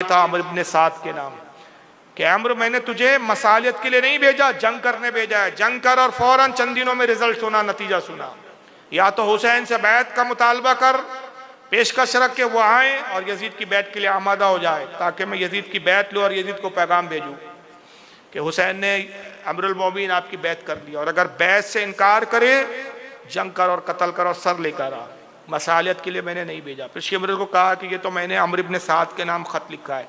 دیتا عمرو ابن سعد کے نام کہ عمرو میں نے تجھے مصالحت کے لیے نہیں بھیجا، جنگ کرنے بھیجا ہے، جنگ کر اور فوراً چند دنوں میں رزلٹ سنا، نتیجہ سنا، یا تو حسین سے بیعت کا مطالبہ کر، پیشکش رکھ کے وہ آئیں اور یزید کی بیعت کے لیے آمادہ ہو جائے تاکہ میں یزید کی بیعت لوں اور یزید کو پیغام بھیجوں کہ حسین نے امیر المومنین آپ کی بیعت کر لی، اور اگر بیعت سے انکار کرے جنگ کر اور قتل کر اور سر لے کر آ، مصالحت کے لیے میں نے نہیں بھیجا۔ پھر شمر کو کہا کہ یہ تو میں نے عمرو ابن سعد کے نام خط لکھا ہے،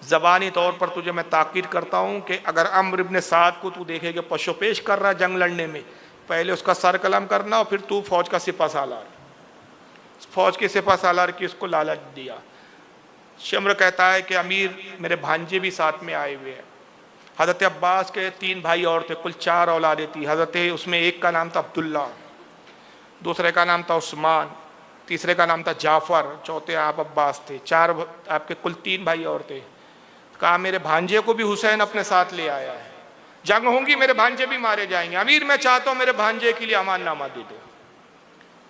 زبانی طور پر تجھے میں تاکید کرتا ہوں کہ اگر عمرو ابن سعد کو تو دیکھے کہ پشو پیش کر رہا ہے جنگ لڑنے میں، پہلے اس کا سر قلم کرنا اور پھر تو فوج کا سپہ سالار، فوج کے سپہ سالار کی اس کو لالچ دیا۔ شمر کہتا ہے کہ امیر میرے بھانجے بھی ساتھ میں آئے ہوئے ہیں۔ حضرت عباس کے 3 بھائی اور تھے، کل 4 اولادیں تھی۔ حضرت اس میں ایک کا نام تھا عبداللہ، دوسرے کا نام تھا عثمان، تیسرے کا نام تھا جعفر، چوتھے آپ عباس تھے، 4 آپ کے کل 3 بھائی اور تھے۔ کہا میرے بھانجے کو بھی حسین اپنے ساتھ لے آیا ہے، جنگ ہوں گی میرے بھانجے بھی مارے جائیں گے، امیر میں چاہتا ہوں میرے بھانجے کے لیے امان نامہ دے دو۔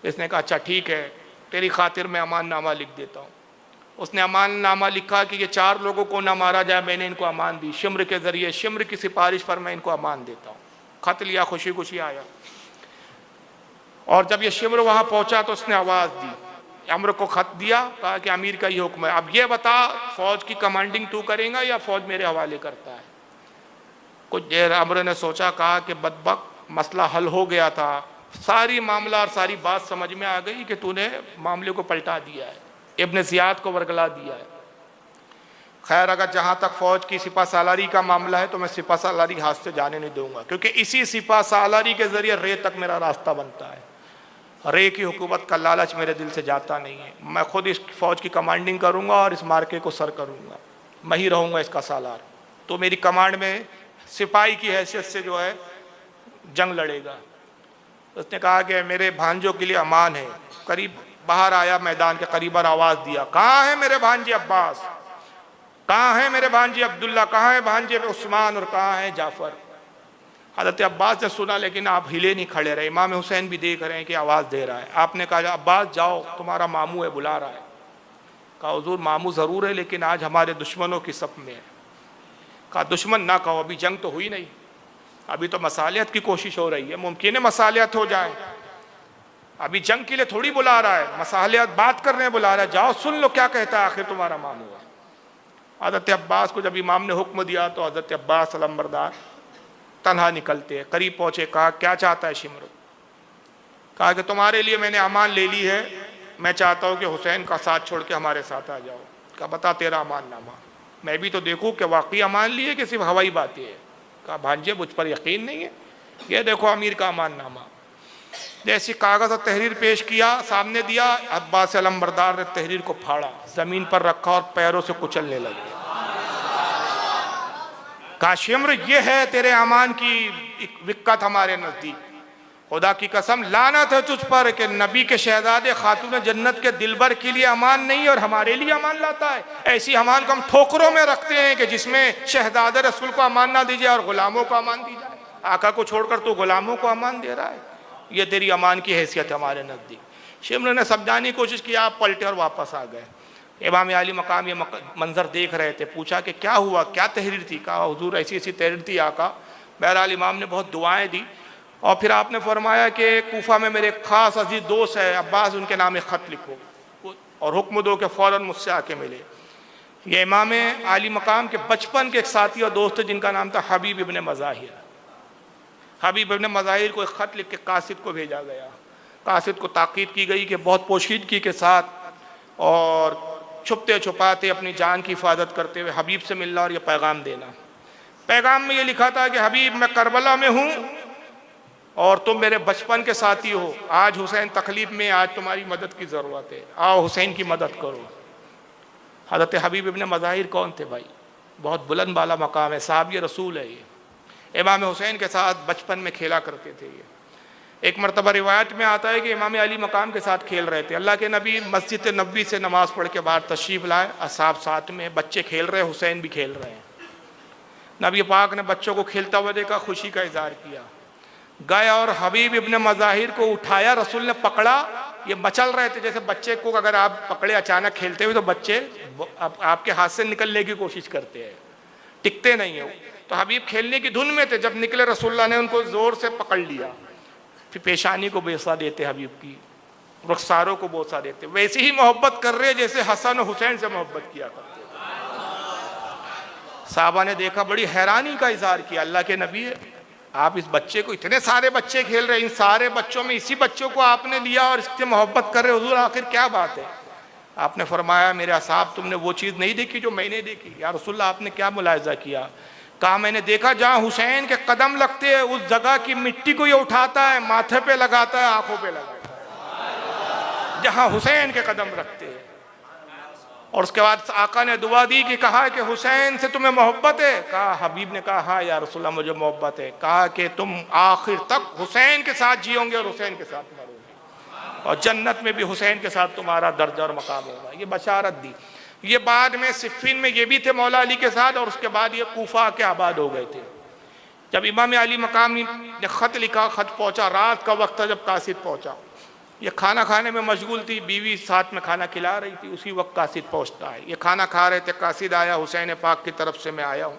اس نے کہا اچھا ٹھیک ہے، تیری خاطر میں امان نامہ لکھ دیتا ہوں۔ اس نے امان نامہ لکھا کہ یہ 4 لوگوں کو نہ مارا جائے، میں نے ان کو امان دی، شمر کے ذریعے، شمر کی سفارش پر میں ان کو امان دیتا ہوں۔ خط لیا، خوشی خوشی آیا، اور جب یہ شمر وہاں پہنچا تو اس نے آواز دی، عمرو کو خط دیا، کہا کہ امیر کا یہ حکم ہے، اب یہ بتا فوج کی کمانڈنگ تو کرے گا یا فوج میرے حوالے کرتا ہے؟ کچھ دیر عمرو نے سوچا، کہا کہ بدبخت مسئلہ حل ہو گیا تھا، ساری معاملہ اور ساری بات سمجھ میں آ گئی کہ تو نے معاملے کو پلٹا دیا ہے، ابن زیاد کو ورگلا دیا ہے۔ خیر اگر جہاں تک فوج کی سپہ سالاری کا معاملہ ہے تو میں سپہ سالاری ہاتھ سے جانے نہیں دوں گا، کیونکہ اسی سپہ سالاری کے ذریعے رے تک میرا راستہ بنتا ہے، رے کی حکومت کا لالچ میرے دل سے جاتا نہیں ہے، میں خود اس فوج کی کمانڈنگ کروں گا اور اس مارکے کو سر کروں گا، میں ہی رہوں گا اس کا سالار، تو میری کمانڈ میں سپاہی کی حیثیت سے جو ہے جنگ لڑے گا۔ اس نے کہا کہ میرے بھانجوں کے لیے امان ہے، قریب باہر آیا، میدان کے قریب آواز دیا، کہاں ہے میرے بھانجے عباس، کہاں ہے میرے بھانجے عبداللہ، کہاں ہے بھانجے عثمان، اور کہاں ہے جعفر؟ حضرت عباس نے سنا لیکن آپ ہلے نہیں، کھڑے رہے۔ امام حسین بھی دیکھ رہے ہیں کہ آواز دے رہا ہے۔ آپ نے کہا عباس جاؤ، تمہارا ماموں ہے، بلا رہا ہے۔ کہا حضور ماموں ضرور ہے لیکن آج ہمارے دشمنوں کی صف میں ہے۔ کہا دشمن نہ کہو، ابھی جنگ تو ہوئی نہیں، ابھی تو مصالحت کی کوشش ہو رہی ہے، ممکن ہے مصالحت ہو جائے، ابھی جنگ کے لیے تھوڑی بلا رہا ہے، مصالحت بات کرنے بلا رہا ہے، جاؤ سن لو کیا کہتا ہے، آخر تمہارا ماموں ہے۔ حضرت عباس کو جب امام نے حکم دیا تو حضرت عباس علمبردار تنہا نکلتے ہیں، قریب پہنچے، کہا کیا چاہتا ہے شمر؟ کہا کہ تمہارے لیے میں نے امان لے لی ہے، میں چاہتا ہوں کہ حسین کا ساتھ چھوڑ کے ہمارے ساتھ آ جاؤ۔ کہا بتا تیرا امان نامہ، میں بھی تو دیکھوں کہ واقعی امان لی ہے کہ صرف ہوائی باتیں ہے۔ کہا بھانجے مجھ پر یقین نہیں ہے، یہ دیکھو امیر کا امان نامہ۔ جیسی کاغذ اور تحریر پیش کیا، سامنے دیا، عباس علمبردار نے تحریر کو پھاڑا، زمین پر رکھا اور پیروں سے کچلنے لگے۔ کہا شمر یہ ہے تیرے امان کی وقت ہمارے نزدیک، خدا کی قسم لعنت ہے تجھ پر کہ نبی کے شہزادے خاتون جنت کے دلبر کے لیے امان نہیں اور ہمارے لیے امان لاتا ہے۔ ایسی امان کو ہم ٹھوکروں میں رکھتے ہیں کہ جس میں شہزادے رسول کو امان نہ دی جائے اور غلاموں کو امان دی جائے، آقا کو چھوڑ کر تو غلاموں کو امان دے رہا ہے، یہ تیری امان کی حیثیت ہے ہمارے نزدیک۔ شمر نے سمجھانے کی کوشش کی، آپ پلٹے اور واپس آ گئے۔ امام عالی مقام یہ منظر دیکھ رہے تھے، پوچھا کہ کیا ہوا، کیا تحریر تھی؟ کہا حضور ایسی ایسی تحریر تھی آقا۔ بہرحال امام نے بہت دعائیں دی اور پھر آپ نے فرمایا کہ کوفہ میں میرے خاص عزیز دوست ہے عباس، ان کے نام ایک خط لکھو اور حکم دو کہ فوراً مجھ سے آ کے ملے۔ یہ امام عالی مقام کے بچپن کے ایک ساتھی اور دوست جن کا نام تھا حبیب ابن مظاہر۔ حبیب ابن مظاہر کو ایک خط لکھ کے قاصد کو بھیجا گیا، قاصد کو تاکید کی گئی کہ بہت پوشیدگی کے ساتھ اور چھپتے چھپاتے اپنی جان کی حفاظت کرتے ہوئے حبیب سے ملنا اور یہ پیغام دینا۔ پیغام میں یہ لکھا تھا کہ حبیب میں کربلا میں ہوں اور تم میرے بچپن کے ساتھی ہو، آج حسین تکلیف میں، آج تمہاری مدد کی ضرورت ہے، آؤ حسین کی مدد کرو۔ حضرت حبیب ابن مظاہر کون تھے بھائی؟ بہت بلند بالا مقام ہے، صحابی رسول ہے یہ، امام حسین کے ساتھ بچپن میں کھیلا کرتے تھے یہ۔ ایک مرتبہ روایت میں آتا ہے کہ امام علی مقام کے ساتھ کھیل رہے تھے، اللہ کے نبی مسجد نبوی سے نماز پڑھ کے باہر تشریف لائے، اصحاب ساتھ میں، بچے کھیل رہے، حسین بھی کھیل رہے ہیں۔ نبی پاک نے بچوں کو کھیلتا ہوا دیکھا، خوشی کا اظہار کیا، گئے اور حبیب ابن مظاہر کو اٹھایا، رسول نے پکڑا یہ مچل رہے تھے جیسے بچے کو اگر آپ پکڑے اچانک کھیلتے ہوئے تو بچے آپ کے ہاتھ سے نکلنے کی کوشش کرتے ہیں، ٹکتے نہیں ہیں. تو حبیب کھیلنے کی دھن میں تھے، جب نکلے رسول اللہ نے ان کو زور سے پکڑ لیا، پھر پیشانی کو بوسہ دیتے حبیب کی، رخساروں کو بوسہ دیتے، ویسے ہی محبت کر رہے جیسے حسن و حسین سے محبت کیا کرتے. صحابہ نے دیکھا، بڑی حیرانی کا اظہار کیا، اللہ کے نبی آپ اس بچے کو، اتنے سارے بچے کھیل رہے، ان سارے بچوں میں اسی بچوں کو آپ نے لیا اور اس سے محبت کر رہے، حضور آخر کیا بات ہے؟ آپ نے فرمایا میرے اصحاب تم نے وہ چیز نہیں دیکھی جو میں نے دیکھی. یا رسول اللہ آپ نے کیا ملاحظہ کیا؟ کہا میں نے دیکھا جہاں حسین کے قدم لگتے ہیں اس جگہ کی مٹی کو یہ اٹھاتا ہے، ماتھے پہ لگاتا ہے، آنکھوں پہ لگاتا ہے، جہاں حسین کے قدم رکھتے ہیں. اور اس کے بعد آقا نے دعا دی کہ کہا کہ حسین سے تمہیں محبت ہے؟ کہا حبیب نے کہا ہاں یا رسول اللہ مجھے محبت ہے. کہا کہ تم آخر تک حسین کے ساتھ جیو گے اور حسین کے ساتھ مرو گے، اور جنت میں بھی حسین کے ساتھ تمہارا درجہ اور مقام ہوگا. یہ بشارت دی. یہ بعد میں صفین میں یہ بھی تھے مولا علی کے ساتھ، اور اس کے بعد یہ کوفہ کے آباد ہو گئے تھے. جب امام علی مقامی نے خط لکھا، خط پہنچا، رات کا وقت تھا جب قاصد پہنچا، یہ کھانا کھانے میں مشغول تھی، بیوی ساتھ میں کھانا کھلا رہی تھی، اسی وقت قاصد پہنچتا ہے. یہ کھانا کھا رہے تھے، قاصد آیا، حسین پاک کی طرف سے میں آیا ہوں،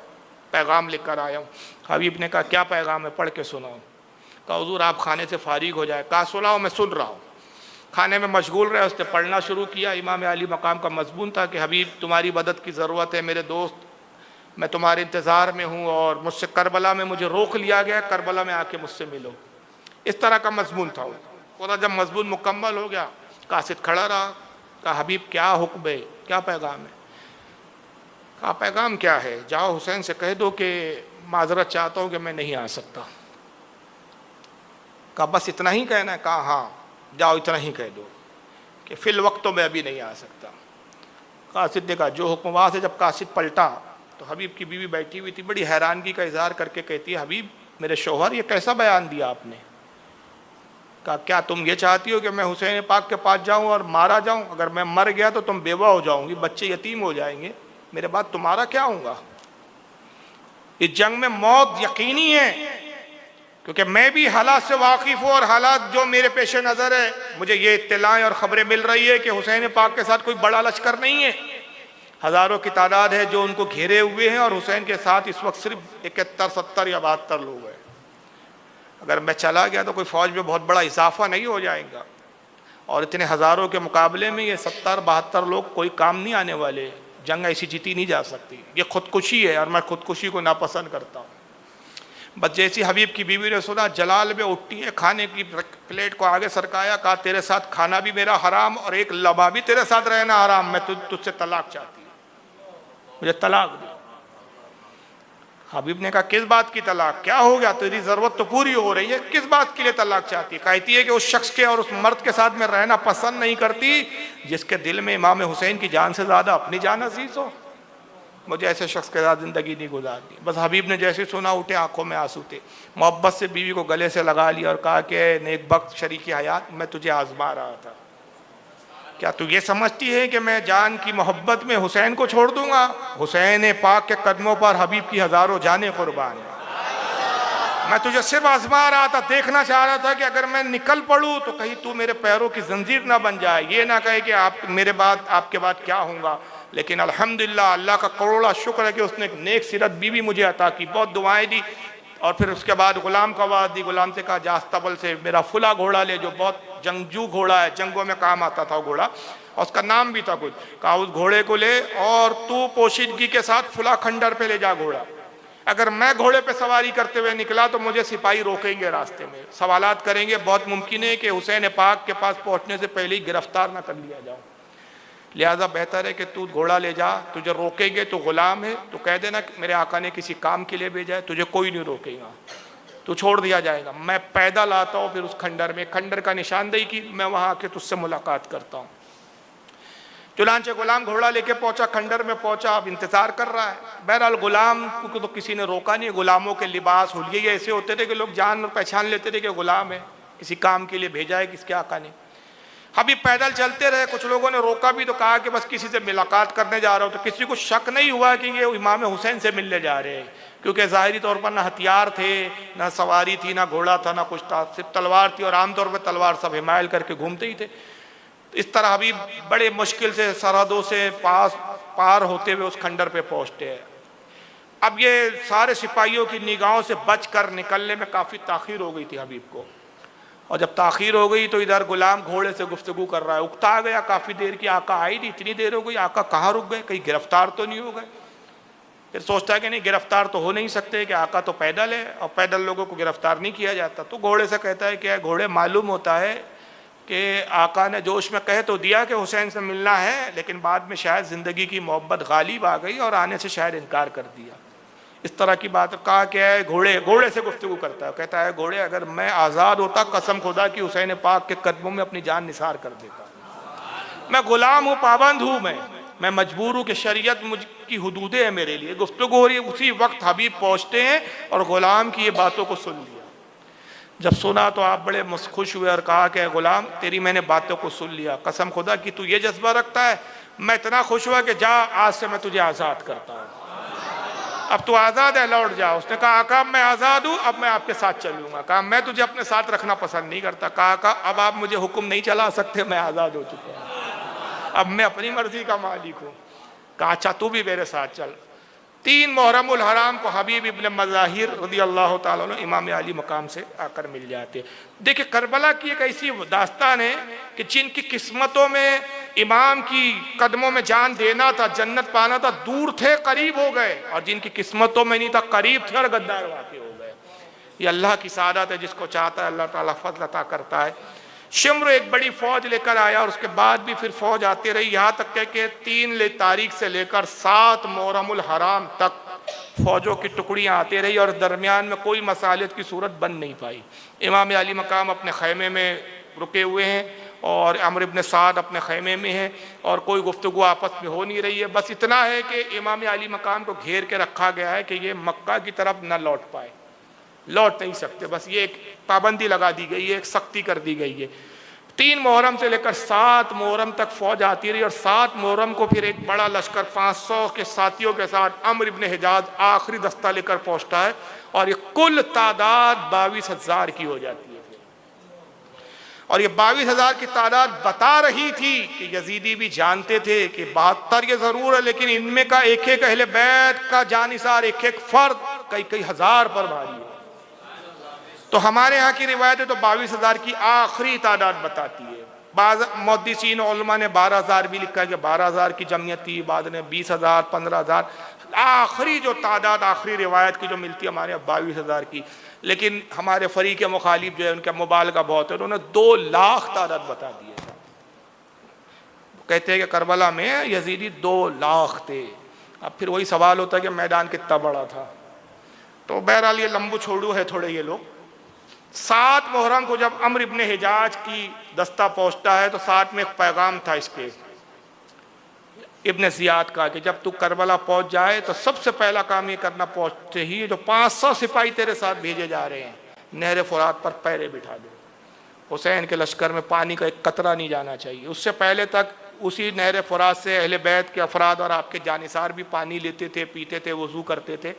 پیغام لکھ کر آیا ہوں. حبیب نے کہا کیا پیغام ہے؟ پڑھ کے سناؤ. کہا حضور آپ کھانے سے فارغ ہو جائے. کہا سناؤ میں سن رہا ہوں. کھانے میں مشغول رہے، اس نے پڑھنا شروع کیا. امام علی مقام کا مضمون تھا کہ حبیب تمہاری مدد کی ضرورت ہے، میرے دوست میں تمہارے انتظار میں ہوں، اور مجھ سے کربلا میں مجھے روک لیا گیا، کربلا میں آ کے مجھ سے ملو. اس طرح کا مضمون تھا. پورا جب مضمون مکمل ہو گیا، قاصد کھڑا رہا. کہا حبیب کیا حکم ہے، کیا پیغام ہے؟ کہا پیغام کیا ہے؟ جاؤ حسین سے کہہ دو کہ معذرت چاہتا ہوں کہ میں نہیں آ سکتا. کہا بس اتنا ہی کہنا ہے؟ کہا ہاں جاؤ اتنا ہی کہہ دو کہ فی الوقت تو میں ابھی نہیں آ سکتا. قاصد نے کہا جو حکم. وہاں سے جب قاصد پلٹا تو حبیب کی بیوی بیٹھی ہوئی تھی، بڑی حیرانگی کا اظہار کر کے کہتی ہے حبیب میرے شوہر یہ کیسا بیان دیا آپ نے؟ کہا کیا تم یہ چاہتی ہو کہ میں حسین پاک کے پاس جاؤں اور مارا جاؤں؟ اگر میں مر گیا تو تم بیوہ ہو جاؤں گی، بچے یتیم ہو جائیں گے، میرے بعد تمہارا کیا ہوں گا؟ اس جنگ میں موت یقینی ہے، کیونکہ میں بھی حالات سے واقف ہوں، اور حالات جو میرے پیش نظر ہے مجھے یہ اطلاعیں اور خبریں مل رہی ہے کہ حسین پاک کے ساتھ کوئی بڑا لشکر نہیں ہے، ہزاروں کی تعداد ہے جو ان کو گھیرے ہوئے ہیں، اور حسین کے ساتھ اس وقت صرف 71 70 یا 72 لوگ ہیں. اگر میں چلا گیا تو کوئی فوج میں بہت بڑا اضافہ نہیں ہو جائے گا، اور اتنے ہزاروں کے مقابلے میں یہ 70 72 لوگ کوئی کام نہیں آنے والے. جنگ ایسی جیتی نہیں جا سکتی، یہ خودکشی ہے، اور میں خودکشی کو ناپسند کرتا ہوں. بس جیسی حبیب کی بیوی نے سنا، جلال میں اٹھتی ہے، کھانے کی پلیٹ کو آگے سرکایا. کہا تیرے ساتھ کھانا بھی میرا حرام، اور ایک لمحہ بھی تیرے ساتھ رہنا حرام. میں تجھ سے طلاق چاہتی ہوں، مجھے طلاق دے. حبیب نے کہا کس بات کی طلاق؟ کیا ہو گیا؟ تیری ضرورت تو پوری ہو رہی ہے، کس بات کے لیے طلاق چاہتی ہے؟ کہتی ہے کہ اس شخص کے اور اس مرد کے ساتھ میں رہنا پسند نہیں کرتی جس کے دل میں امام حسین کی جان سے زیادہ اپنی جان عزیز ہو. مجھے ایسے شخص کے ساتھ زندگی نہیں گزارنی. بس حبیب نے جیسے سنا اٹھے، آنکھوں میں آنسو تھے. محبت سے بیوی کو گلے سے لگا لیا اور کہا کہ نیک بخت شریک حیات، میں تجھے آزما رہا تھا. کیا تو یہ سمجھتی ہے کہ میں جان کی محبت میں حسین کو چھوڑ دوں گا؟ حسین پاک کے قدموں پر حبیب کی ہزاروں جانیں قربان ہیں. میں تجھے صرف آزما رہا تھا، دیکھنا چاہ رہا تھا کہ اگر میں نکل پڑوں تو کہیں تو میرے پیروں کی زنجیر نہ بن جائے، یہ نہ کہے کہ آپ کے بعد کیا ہوں گا. لیکن الحمدللہ اللہ کا کروڑا شکر ہے کہ اس نے ایک نیک سیرت بیوی مجھے عطا کی، بہت دعائیں دی. اور پھر اس کے بعد غلام کا وعدہ دی. غلام سے کہا جا استبل سے میرا فلا گھوڑا لے، جو بہت جنگجو گھوڑا ہے، جنگوں میں کام آتا تھا گھوڑا، اور اس کا نام بھی تھا کچھ. کہا اس گھوڑے کو لے اور تو پوشیدگی کے ساتھ فلا کھنڈر پہ لے جا گھوڑا. اگر میں گھوڑے پہ سواری کرتے ہوئے نکلا تو مجھے سپاہی روکیں گے راستے میں، سوالات کریں گے، بہت ممکن ہے کہ حسین پاک کے پاس پہنچنے سے پہلے ہی گرفتار نہ کر لیا جاؤں. لہذا بہتر ہے کہ تو گھوڑا لے جا، تجھے روکیں گے تو غلام ہے، تو کہہ دینا کہ میرے آقا نے کسی کام کے لیے بھیجا ہے، تجھے کوئی نہیں روکے گا، تو چھوڑ دیا جائے گا. میں پیدل آتا ہوں پھر اس کھنڈر میں، کھنڈر کا نشاندہی کی، میں وہاں آ کے تجھ سے ملاقات کرتا ہوں. چنانچہ غلام گھوڑا لے کے پہنچا، کھنڈر میں پہنچا، اب انتظار کر رہا ہے. بہرحال غلام کو تو کسی نے روکا نہیں. غلاموں کے لباس حلیے ایسے ہوتے تھے کہ لوگ جان اور پہچان لیتے تھے کہ غلام ہے، کسی کام کے لیے بھیجا ہے کس کے آقا نے. ابھی پیدل چلتے رہے. کچھ لوگوں نے روکا بھی تو کہا کہ بس کسی سے ملاقات کرنے جا رہا ہو. تو کسی کو شک نہیں ہوا کہ یہ امام حسین سے ملنے جا رہے ہیں، کیونکہ ظاہری طور پر نہ ہتھیار تھے، نہ سواری تھی، نہ گھوڑا تھا، نہ کچھ تھا، صرف تلوار تھی، اور عام طور پہ تلوار سب حمائل کر کے گھومتے ہی تھے. اس طرح حبیب بڑے مشکل سے سرحدوں سے پار ہوتے ہوئے اس کھنڈر پہ پہنچتے ہیں۔ اب یہ سارے سپاہیوں کی نگاہوں سے بچ کر نکلنے میں کافی تاخیر ہو گئی تھی حبیب کو، اور جب تاخیر ہو گئی تو ادھر غلام گھوڑے سے گفتگو کر رہا ہے، اکتا گیا کافی دیر کی، آقا آئی نہیں، اتنی دیر ہو گئی، آقا کہاں رک گئے، کہیں گرفتار تو نہیں ہو گئے؟ پھر سوچتا ہے کہ نہیں، گرفتار تو ہو نہیں سکتے کہ آقا تو پیدل ہے اور پیدل لوگوں کو گرفتار نہیں کیا جاتا۔ تو گھوڑے سے کہتا ہے کہ گھوڑے معلوم ہوتا ہے کہ آقا نے جوش میں کہہ تو دیا کہ حسین سے ملنا ہے، لیکن بعد میں شاید زندگی کی محبت غالب آ گئی اور آنے سے شاید انکار کر دیا۔ اس طرح کی بات کہا کہ ہے گھوڑے سے گفتگو کرتا ہے، کہتا ہے گھوڑے اگر میں آزاد ہوتا قسم خدا کی حسین پاک کے قدموں میں اپنی جان نثار کر دیتا۔ میں غلام ہوں، پابند ہوں، میں مجبور ہوں کہ شریعت مجھ کی حدودیں ہیں میرے لیے۔ گفتگو ہو رہی ہے، اسی وقت حبیب پہنچتے ہیں اور غلام کی یہ باتوں کو سن لیا۔ جب سنا تو آپ بڑے خوش ہوئے اور کہا کہ غلام تیری میں نے باتوں کو سن لیا، قسم خدا کی تو یہ جذبہ رکھتا ہے، میں اتنا خوش ہوا کہ جا آج سے میں تجھے آزاد کرتا ہوں، اب تو آزاد ہے، لوٹ جا۔ اس نے کہا آقا میں آزاد ہوں، اب میں آپ کے ساتھ چلوں گا۔ کہا میں تجھے اپنے ساتھ رکھنا پسند نہیں کرتا۔ کہا آقا اب آپ مجھے حکم نہیں چلا سکتے، میں آزاد ہو چکا ہوں، اب میں اپنی مرضی کا مالک ہوں۔ کہا اچھا تو بھی میرے ساتھ چل۔ 3 محرم الحرام کو حبیب ابن مظاہر رضی اللہ تعالیٰ عنہ امام علی مقام سے آ کر مل جاتے۔ دیکھیں کربلا کی ایک ایسی داستان ہے کہ جن کی قسمتوں میں امام کی قدموں میں جان دینا تھا، جنت پانا تھا، دور تھے قریب ہو گئے، اور جن کی قسمتوں میں نہیں تھا قریب تھے اور غدار واقع ہو گئے۔ یہ اللہ کی سعادت ہے، جس کو چاہتا ہے اللہ تعالیٰ فضل عطا کرتا ہے۔ شمر ایک بڑی فوج لے کر آیا اور اس کے بعد بھی پھر فوج آتی رہی، یہاں تک کہ 3 تاریخ سے لے کر 7 محرم الحرام تک فوجوں کی ٹکڑیاں آتی رہی اور درمیان میں کوئی مصالحت کی صورت بن نہیں پائی۔ امام علی مقام اپنے خیمے میں رکے ہوئے ہیں اور عمرو بن سعد اپنے خیمے میں ہیں اور کوئی گفتگو آپس میں ہو نہیں رہی ہے۔ بس اتنا ہے کہ امام علی مقام کو گھیر کے رکھا گیا ہے کہ یہ مکہ کی طرف نہ لوٹ پائے، لوٹ نہیں سکتے، بس یہ ایک پابندی لگا دی گئی ہے، ایک سختی کر دی گئی ہے۔ 3 محرم سے لے کر 7 محرم تک فوج آتی رہی اور 7 محرم کو پھر ایک بڑا لشکر 500 کے ساتھیوں کے ساتھ عمرو بن حجاز آخری دستہ لے کر پہنچتا ہے اور یہ کل تعداد 22,000 کی ہو جاتی ہے۔ اور یہ 22,000 کی تعداد بتا رہی تھی کہ یزیدی بھی جانتے تھے کہ 72 یہ ضرور ہے، لیکن ان میں کا ایک ایک اہل بیت کا جانثار، ایک ایک فرد کئی ہزار پر بھاری ہے۔ تو ہمارے ہاں کی روایت ہے تو 22,000 کی آخری تعداد بتاتی ہے۔ بعض محدثین علماء نے 12,000 بھی لکھا ہے کہ 12,000 کی جمعیت تھی، بعض نے 20,000 15,000، آخری جو تعداد آخری روایت کی جو ملتی ہے ہمارے یہاں 22,000 کی۔ لیکن ہمارے فریق مخالف جو ہے ان کا مبالغہ بہت ہے، انہوں نے 2 لاکھ تعداد بتا دی ہے۔ کہتے ہیں کہ کربلا میں یزیدی 2 لاکھ تھے۔ اب پھر وہی سوال ہوتا ہے کہ میدان کتنا بڑا تھا، تو بہرحال یہ لمبو چھوڑو ہے تھوڑے یہ لوگ۔ 7 محرم کو جب عمرو بن حجاج کی دستہ پہنچتا ہے تو ساتھ میں ایک پیغام تھا اس کے ابن زیاد کا کہ جب تو کربلا پہنچ جائے تو سب سے پہلا کام یہ کرنا پہنچتے ہی جو 500 سپاہی تیرے ساتھ بھیجے جا رہے ہیں نہر فرات پر پیرے بٹھا دو۔ حسین کے لشکر میں پانی کا ایک قطرہ نہیں جانا چاہیے۔ اس سے پہلے تک اسی نہر فرات سے اہل بیت کے افراد اور آپ کے جانثار بھی پانی لیتے تھے، پیتے تھے، وضو کرتے تھے۔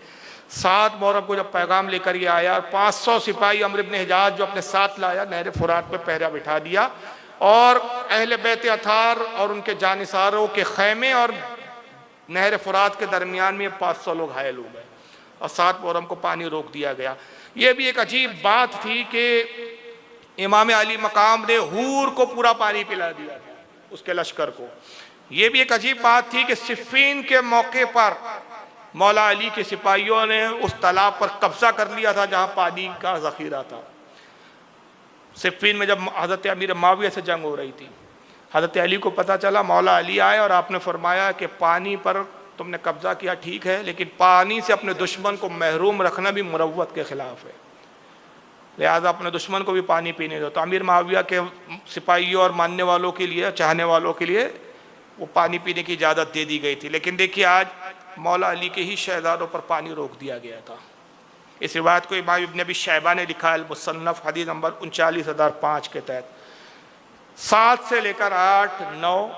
7 محرم کو جب پیغام لے کر یہ آیا اور 500 سپاہی عمرو بن حجاج جو اپنے ساتھ لایا نہر فرات پہ پہرا بٹھا دیا، اور اہل بیت اطہار اور ان کے جانثاروں کے خیمے اور نہر فرات کے درمیان میں 500 لوگ گھائل ہو گئے اور 7 محرم کو پانی روک دیا گیا۔ یہ بھی ایک عجیب بات تھی کہ امام علی مقام نے حور کو پورا پانی پلا دیا تھا اس کے لشکر کو۔ یہ بھی ایک عجیب بات تھی کہ صفین کے موقع پر مولا علی کے سپاہیوں نے اس تالاب پر قبضہ کر لیا تھا جہاں پانی کا ذخیرہ تھا۔ صفین میں جب حضرت امیر معاویہ سے جنگ ہو رہی تھی، حضرت علی کو پتہ چلا، مولا علی آئے اور آپ نے فرمایا کہ پانی پر تم نے قبضہ کیا ٹھیک ہے، لیکن پانی سے اپنے دشمن کو محروم رکھنا بھی مروت کے خلاف ہے، لہذا اپنے دشمن کو بھی پانی پینے دو۔ تو امیر معاویہ کے سپاہیوں اور ماننے والوں کے لیے، چاہنے والوں کے لیے وہ پانی پینے کی اجازت دے دی گئی تھی، لیکن دیکھیے آج مولا علی کے ہی شہزادوں پر پانی روک دیا گیا تھا۔ اس روایت کو امام ابن ابی شیبہ نے لکھا ہے المصنف حدیث نمبر 39,005 کے تحت۔ 7 سے لے کر 8 9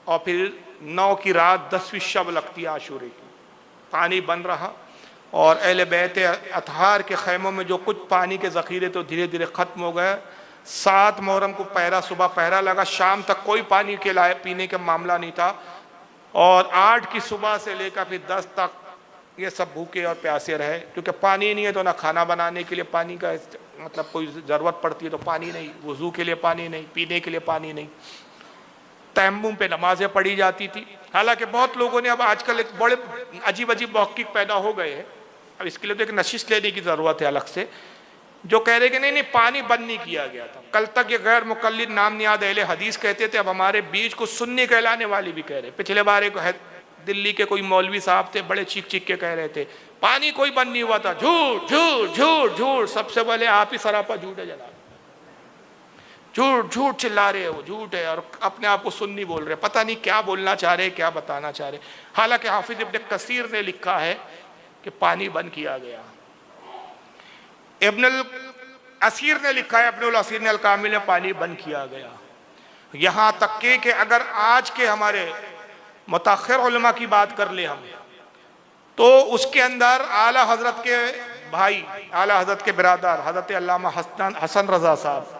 اور پھر 9 کی رات 10ویں شب لگتی ہے عاشورے کی، پانی بن رہا اور اہل بیت اطہار کے خیموں میں جو کچھ پانی کے ذخیرے تو دھیرے دھیرے ختم ہو گئے۔ 7 محرم کو پہرا، صبح پہرا لگا، شام تک کوئی پانی کے لائے پینے کا معاملہ نہیں تھا، اور 8 کی صبح سے لے کر پھر 10 تک یہ سب بھوکے اور پیاسے رہے، کیونکہ پانی نہیں ہے تو نہ کھانا بنانے کے لیے پانی کا مطلب کوئی ضرورت پڑتی ہے تو پانی نہیں، وضو کے لیے پانی نہیں، پینے کے لیے پانی نہیں، تیمم پہ نمازیں پڑھی جاتی تھی۔ حالانکہ بہت لوگوں نے اب آج کل ایک بڑے عجیب محقق پیدا ہو گئے ہیں، اب اس کے لیے تو ایک نشست لینے کی ضرورت ہے الگ سے، جو کہہ رہے کہ نہیں پانی بند نہیں کیا گیا تھا۔ کل تک یہ غیر مقلد نام نیاد اہل حدیث کہتے تھے، اب ہمارے بیچ کو سنی کہلانے والی بھی کہہ رہے۔ پچھلے بار ایک دلی کے کوئی مولوی صاحب تھے، بڑے چیخ چیخ کے کہہ رہے تھے پانی کوئی بند نہیں ہوا تھا، جھوٹ جھوٹ جھوٹ جھوٹ۔ سب سے پہلے آپ ہی سراپا جھوٹ ہے جناب، جھوٹ جھوٹ چلا رہے ہیں، وہ جھوٹ ہے، اور اپنے آپ کو سنی بول رہے، پتہ نہیں کیا بولنا چاہ رہے، کیا بتانا چاہ رہے۔ حالانکہ حافظ ابن کثیر نے لکھا ہے کہ پانی بند کیا گیا، ابن الاسیر نے لکھا ہے، ابن الاسیر نے الکامل میں پانی بند کیا گیا۔ یہاں تک کہ اگر آج کے ہمارے متاخر علماء کی بات کر لیں ہم، تو اس کے اندر اعلیٰ حضرت کے بھائی، اعلیٰ حضرت کے برادر حضرت علامہ حسن رضا صاحب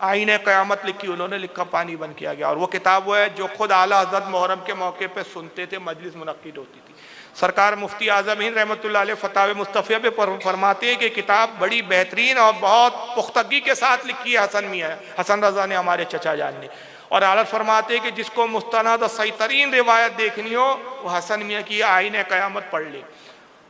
آئین قیامت لکھی، انہوں نے لکھا پانی بند کیا گیا، اور وہ کتاب وہ ہے جو خود اعلیٰ حضرت محرم کے موقع پہ سنتے تھے، مجلس منعقد ہوتی تھی۔ سرکار مفتی اعظم ہند رحمۃ اللہ علیہ فتاوی مصطفیہ پہ فرماتے ہیں کہ کتاب بڑی بہترین اور بہت پختگی کے ساتھ لکھی ہے حسن میاں، حسن رضا نے، ہمارے چچا جان نے، اور حضرت فرماتے ہیں کہ جس کو مستند اور صحیح ترین روایت دیکھنی ہو وہ حسن میاں کی آئین قیامت پڑھ لے۔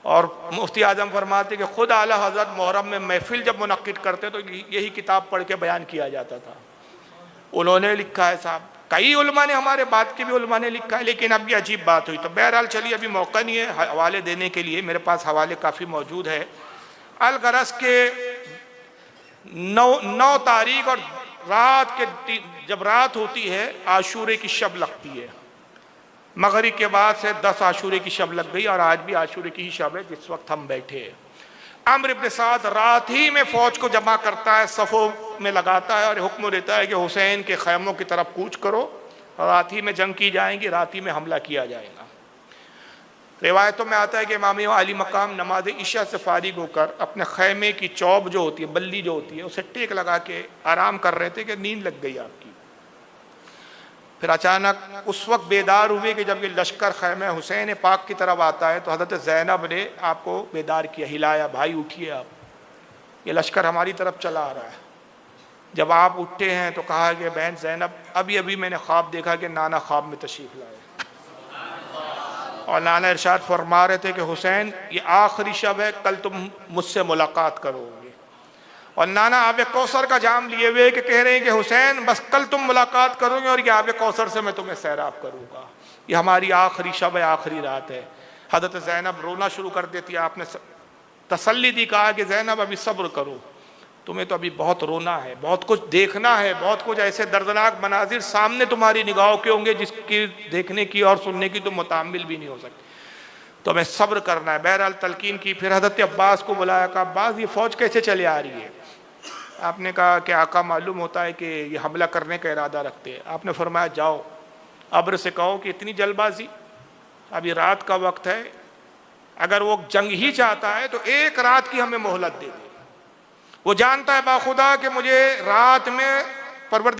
اور مفتی اعظم فرماتے کہ خود اعلیٰ حضرت محرم میں محفل جب منعقد کرتے تو یہی کتاب پڑھ کے بیان کیا جاتا تھا، انہوں نے لکھا ہے صاحب۔ کئی علماء نے، ہمارے بعد کے بھی علماء نے لکھا ہے، لیکن اب یہ عجیب بات ہوئی۔ تو بہرحال چلیے، ابھی موقع نہیں ہے حوالے دینے کے لیے، میرے پاس حوالے کافی موجود ہے۔ الغرض کے 9 تاریخ اور رات کے جب رات ہوتی ہے عاشورے کی شب لگتی ہے، مغرب کے بعد سے 10 عاشورے کی شب لگ گئی، اور آج بھی عاشورے کی ہی شب ہے جس وقت ہم بیٹھے ہیں۔ عمرو بن سعد رات ہی میں فوج کو جمع کرتا ہے، صفوں میں لگاتا ہے، اور حکم دیتا ہے کہ حسین کے خیموں کی طرف کوچ کرو، اور رات ہی میں جنگ کی جائیں گی، رات ہی میں حملہ کیا جائے گا۔ روایتوں میں آتا ہے کہ امام علی مقام نماز عشاء سے فارغ ہو کر اپنے خیمے کی چوب جو ہوتی ہے، بلی جو ہوتی ہے، اسے ٹیک لگا کے آرام کر رہے تھے کہ نیند لگ گئی آپ کی۔ پھر اچانک اس وقت بیدار ہوئے کہ جب یہ لشکر خیمہ حسین پاک کی طرف آتا ہے، تو حضرت زینب نے آپ کو بیدار کیا، ہلایا، بھائی اٹھیے آپ، یہ لشکر ہماری طرف چلا آ رہا ہے۔ جب آپ اٹھتے ہیں تو کہا کہ بہن زینب، ابھی میں نے خواب دیکھا کہ نانا خواب میں تشریف لائے، اور نانا ارشاد فرما رہے تھے کہ حسین یہ آخری شب ہے، کل تم مجھ سے ملاقات کرو گے، اور نانا آب کوثر کا جام لیے ہوئے کہ کہہ رہے ہیں کہ حسین بس کل تم ملاقات کرو گے، اور یہ آب کوثر سے میں تمہیں سیراب کروں گا، یہ ہماری آخری شب ہے، آخری رات ہے۔ حضرت زینب رونا شروع کر دیتی، آپ نے تسلی دی، کہا کہ زینب ابھی صبر کرو، تمہیں تو ابھی بہت رونا ہے، بہت کچھ دیکھنا ہے، بہت کچھ ایسے دردناک مناظر سامنے تمہاری نگاہوں کے ہوں گے جس کی دیکھنے کی اور سننے کی تم متحمل بھی نہیں ہو سکتے، تو ہمیں صبر کرنا ہے۔ بہرحال تلقین کی، پھر حضرت عباس کو بلایا، کہا عباس یہ فوج کیسے چلے آ رہی ہے؟ آپ نے کہا کہ آقا معلوم ہوتا ہے کہ یہ حملہ کرنے کا ارادہ رکھتے ہیں۔ آپ نے فرمایا جاؤ ابر سے کہو کہ اتنی جلد بازی، ابھی رات کا وقت ہے، اگر وہ جنگ ہی چاہتا ہے تو 1 رات کی ہمیں مہلت دے دے، وہ جانتا ہے باخدا کہ مجھے رات میں پروردگار